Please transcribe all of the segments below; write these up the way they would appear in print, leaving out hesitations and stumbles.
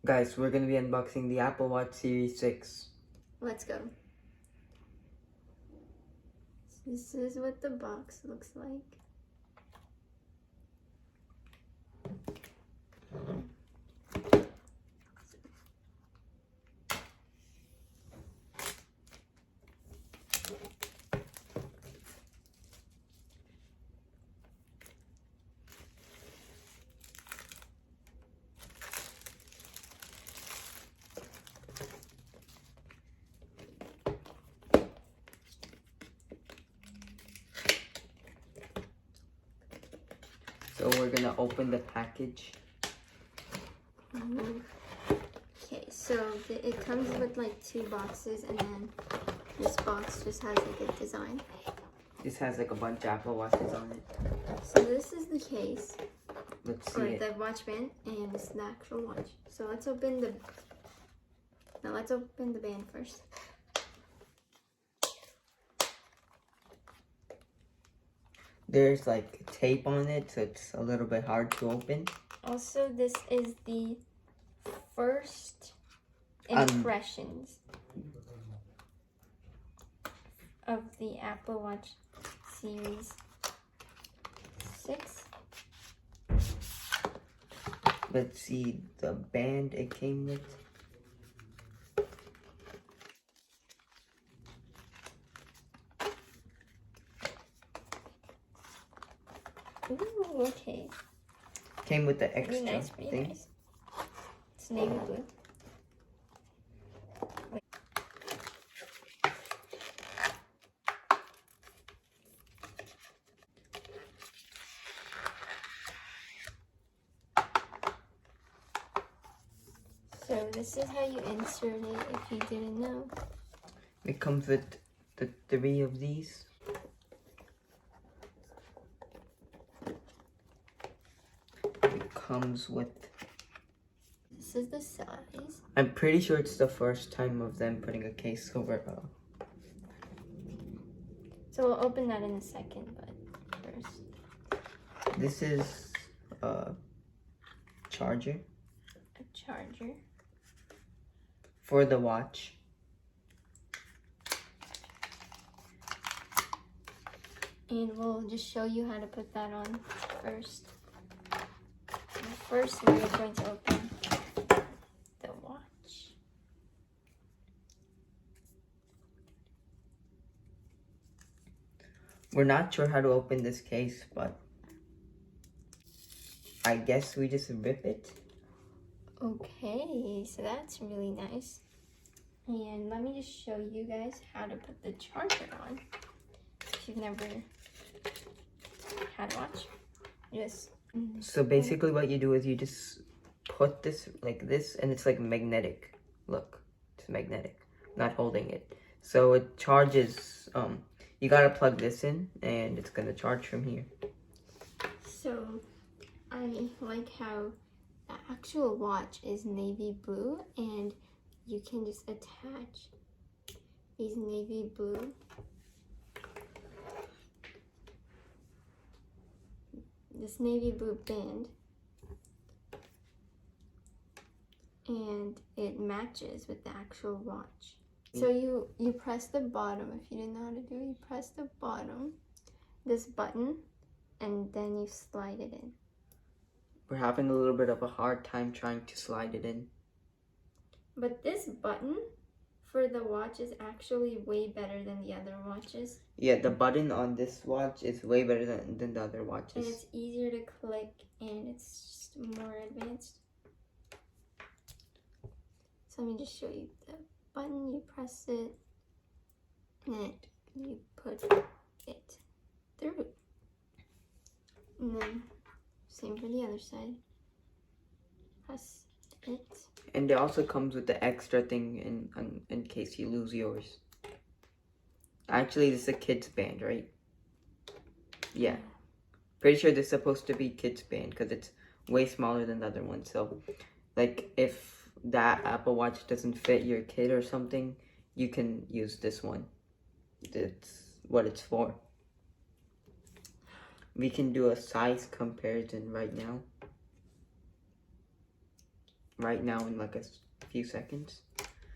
Guys, we're gonna be unboxing the Apple Watch Series 6. Let's go. This is what the box looks like. So we're gonna open the package. Okay, so it comes with like 2 boxes, and then this box just has like a design. This has like a bunch of Apple Watches on it. So this is the case, Let's see or it. the watch band, and this is the actual watch. So let's open the band first. There's like tape on it, so it's a little bit hard to open. Also, this is the first impressions of the Apple Watch Series 6. Let's see the band it came with. Ooh, okay. Came with the Pretty extra nice, pretty thing. nice. It's navy blue. So this is how you insert it if you didn't know. It comes with the 3 of these. It comes with... This is the size. I'm pretty sure it's the first time of them putting a case over. So we'll open that in a second, but first. This is a charger A charger. for the watch. And we'll just show you how to put that on first. First, we are going to open the watch. We're not sure how to open this case, but I guess we just rip it. Okay, so that's really nice. And let me just show you guys how to put the charger on. If you've never had a watch, just... So basically what you do is you just put this like this, and it's like magnetic. Look, it's magnetic, not holding it. So it charges, you gotta plug this in and it's gonna charge from here. So I like how the actual watch is navy blue, and you can just attach these navy blue band, and it matches with the actual watch. So you press the bottom. If you didn't know how to do it, you press the bottom, this button, and then you slide it in. We're having a little bit of a hard time trying to slide it in. But this button for the watch is actually way better than the other watches. Yeah, the button on this watch is way better than the other And watches. it's easier to click, and it's just more advanced. So let me just show you the button. You press it, and you put it through. And then same for the other side. Press it. And it also comes with the extra thing in case you lose yours. Actually, this is a kid's band, right? Yeah. Pretty sure this is supposed to be kid's band because it's way smaller than the other one. So, like, if that Apple Watch doesn't fit your kid or something, you can use this one. That's what it's for. We can do a size comparison right now. right now in like a few seconds.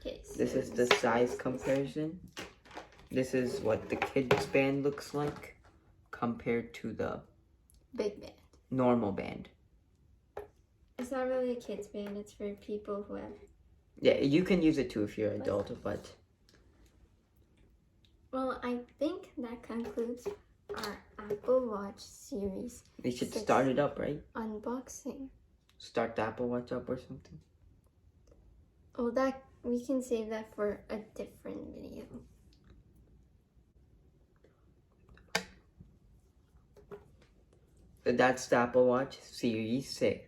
Okay, This is the size comparison. This is what the kids band looks like compared to the big band. normal band. It's not really a kids band. It's for people who have. Yeah, you can use it too if you're an adult, but Well, I think that concludes our Apple Watch series we should 6 start it up, right? unboxing. Start the Apple Watch up or something. Oh, that we can save that for a different video. So that's the Apple Watch Series 6.